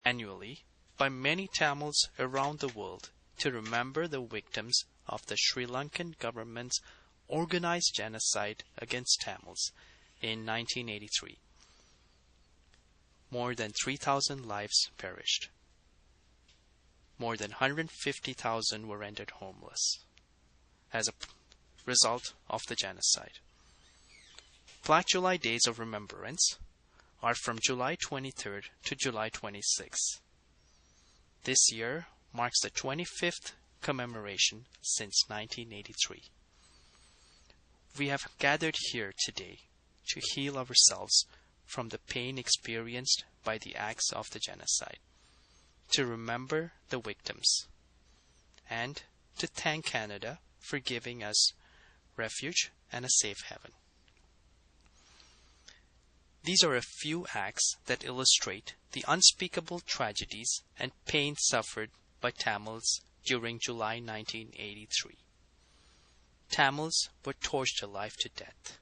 annually by many Tamils around the world to remember the victims of the Sri Lankan government's organized genocide against Tamils in 1983. More than 3,000 lives perished. More than 150,000 were rendered homeless as a result of the genocide. Black July Days of Remembrance are from July 23rd to July 26th. This year marks the 25th commemoration since 1983. We have gathered here today to heal ourselves from the pain experienced by the acts of the genocide, to remember the victims, and to thank Canada for giving us refuge and a safe haven. These are a few acts that illustrate the unspeakable tragedies and pain suffered by Tamils during July 1983. Tamils were tortured alive to death.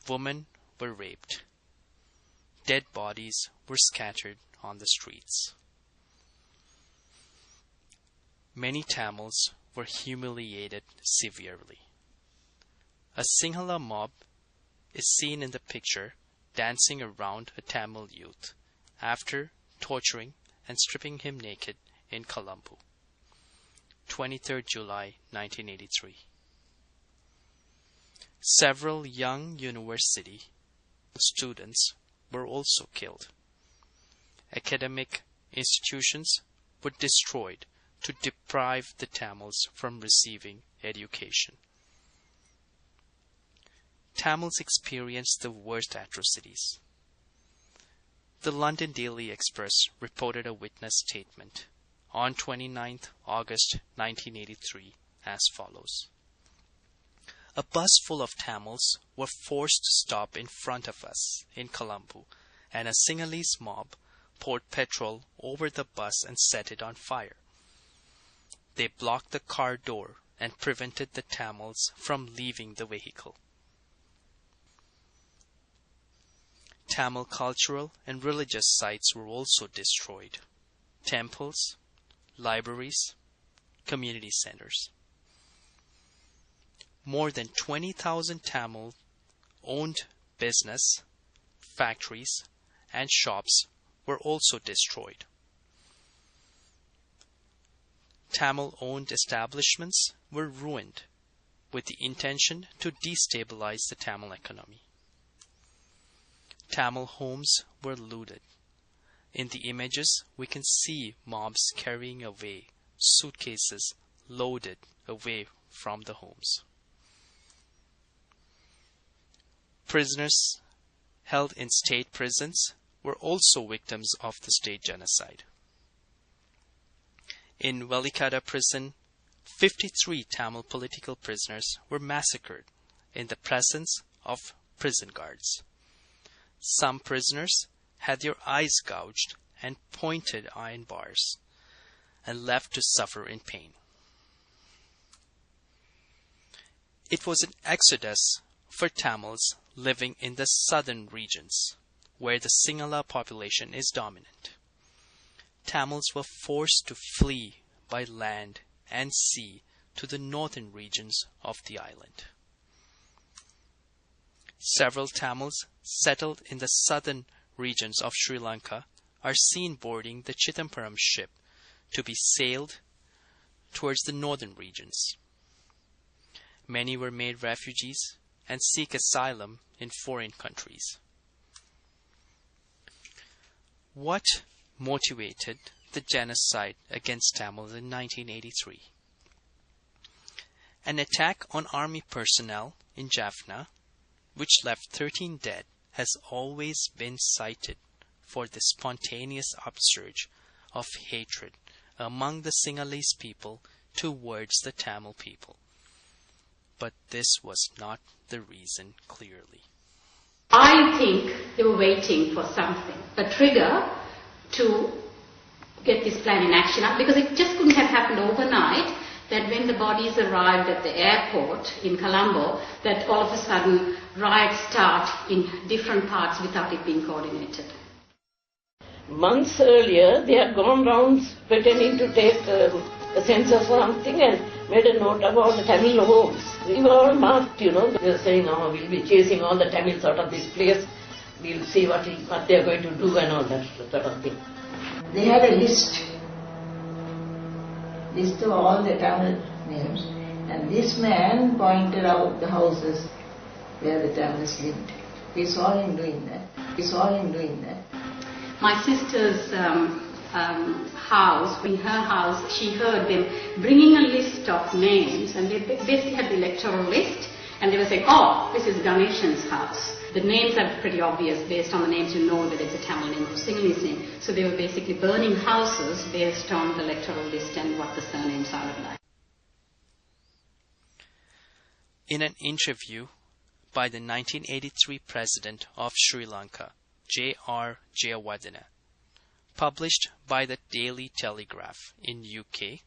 Women were raped. Dead bodies were scattered on the streets. Many Tamils were humiliated severely. A Sinhala mob is seen in the picture dancing around a Tamil youth after torturing and stripping him naked in Colombo, 23rd July 1983. Several young university students were also killed. Academic institutions were destroyed to deprive the Tamils from receiving education. Tamils experienced the worst atrocities. The London Daily Express reported a witness statement on 29 August 1983 as follows. A bus full of Tamils were forced to stop in front of us in Colombo, and a Sinhalese mob poured petrol over the bus and set it on fire. They blocked the car door and prevented the Tamils from leaving the vehicle. Tamil cultural and religious sites were also destroyed. Temples, libraries, community centers. More than 20,000 Tamil owned business, factories, and shops were also destroyed. Tamil owned establishments were ruined with the intention to destabilize the Tamil economy. Tamil homes were looted. In the images, we can see mobs carrying away suitcases loaded away from the homes. Prisoners held in state prisons were also victims of the state genocide. In Velikada prison, 53 Tamil political prisoners were massacred in the presence of prison guards. Some prisoners had their eyes gouged and pointed iron bars and left to suffer in pain. It was an exodus for Tamils living in the southern regions, where the Sinhala population is dominant. Tamils were forced to flee by land and sea to the northern regions of the island. Several Tamils settled in the southern regions of Sri Lanka are seen boarding the Chithampuram ship to be sailed towards the northern regions. Many were made refugees and seek asylum in foreign countries. What motivated the genocide against Tamils in 1983? An attack on army personnel in Jaffna, which left 13 dead, has always been cited for the spontaneous upsurge of hatred among the Sinhalese people towards the Tamil people. But this was not the reason clearly. I think they were waiting for something, a trigger to get this plan in action, because it just couldn't have happened overnight, that when the bodies arrived at the airport in Colombo, that all of a sudden riots start in different parts without it being coordinated. Months earlier, they had gone round pretending to take a census or something and made a note about the Tamil homes. We were all marked, They were saying, oh, we'll be chasing all the Tamils out of this place. We'll see what they are going to do and all that sort of thing. They had a list of all the Tamil names, and this man pointed out the houses where the Tamils lived. We saw him doing that. My sister's house, in her house, she heard them bringing a list of names, and they basically had the electoral list, and they were saying, oh, this is Ganeshan's house. The names are pretty obvious. Based on the names, you know that it's a Tamil name or Sinhalese name. So they were basically burning houses based on the electoral list and what the surnames are like. In an interview by the 1983 President of Sri Lanka, J.R. Jayawardena, published by the Daily Telegraph in UK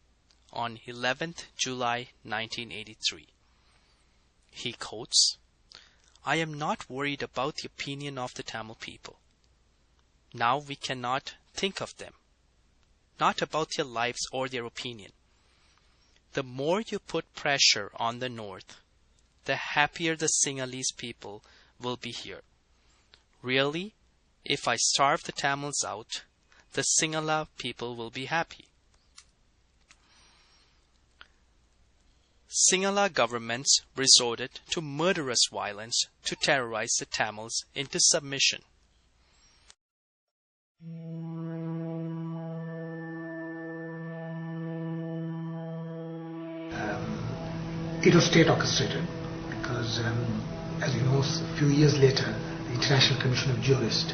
on 11th July 1983. He quotes, "I am not worried about the opinion of the Tamil people. Now we cannot think of them, not about their lives or their opinion. The more you put pressure on the North, the happier the Sinhalese people will be here. Really, if I starve the Tamils out, the Sinhala people will be happy." Sinhala governments resorted to murderous violence to terrorize the Tamils into submission. It was state orchestrated because, as you know, a few years later, the International Commission of Jurists,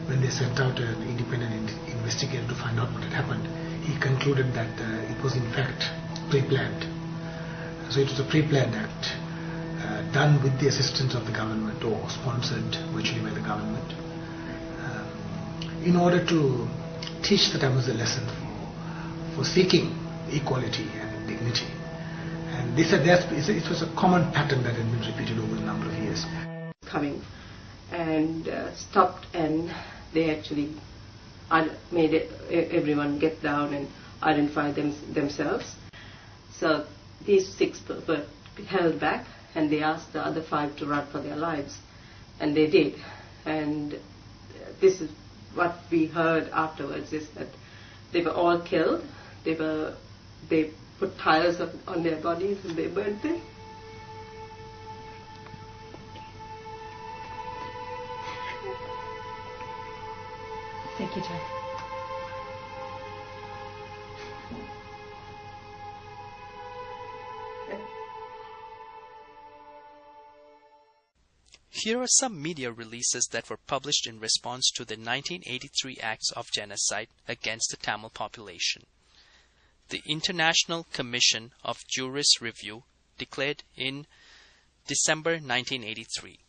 when they sent out an independent investigator to find out what had happened, he concluded that it was in fact pre-planned. So it was a pre-planned act done with the assistance of the government or sponsored virtually by the government in order to teach the Tamils a lesson for seeking equality and dignity. And it was a common pattern that had been repeated over a number of years. Coming and stopped, and they actually made everyone get down and identify themselves. So these 6 were held back, and they asked the other 5 to run for their lives, and they did. And this is what we heard afterwards, is that they were all killed. They put tires on their bodies and they burnt them. Take your time. Here are some media releases that were published in response to the 1983 acts of genocide against the Tamil population. The International Commission of Jurist Review declared in December 1983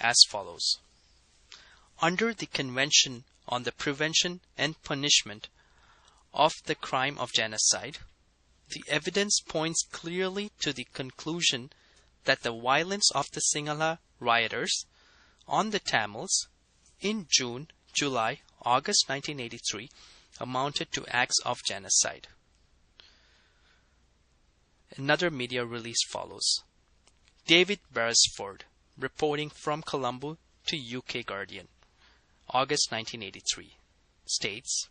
as follows: "Under the Convention on the Prevention and Punishment of the Crime of Genocide, the evidence points clearly to the conclusion that the violence of the Sinhala rioters on the Tamils in June, July, August 1983 amounted to acts of genocide." Another media release follows. David Beresford, reporting from Colombo to UK Guardian, August 1983, states,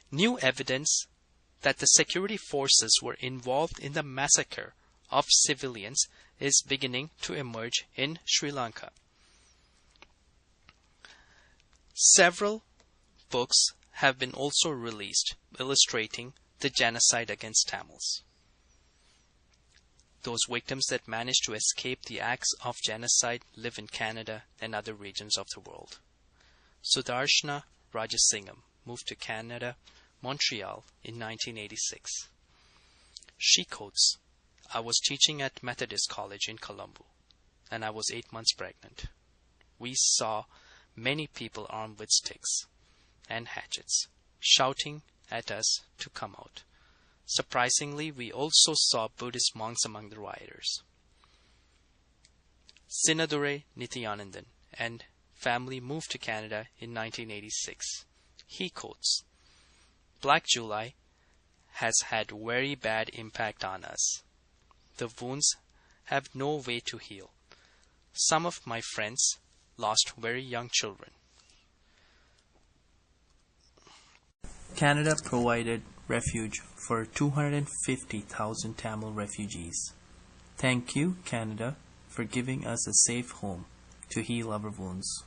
"New evidence that the security forces were involved in the massacre of civilians is beginning to emerge in Sri Lanka." Several books have been also released illustrating the genocide against Tamils. Those victims that managed to escape the acts of genocide live in Canada and other regions of the world. Sudarshana Rajasingham moved to Canada, Montreal in 1986. She quotes, "I was teaching at Methodist College in Colombo, and I was 8 months pregnant. We saw many people armed with sticks and hatchets, shouting at us to come out. Surprisingly, we also saw Buddhist monks among the rioters." Sinadure Nityanandan and family moved to Canada in 1986. He quotes, "Black July has had very bad impact on us. The wounds have no way to heal. Some of my friends lost very young children." Canada provided refuge for 250,000 Tamil refugees. Thank you, Canada, for giving us a safe home to heal our wounds.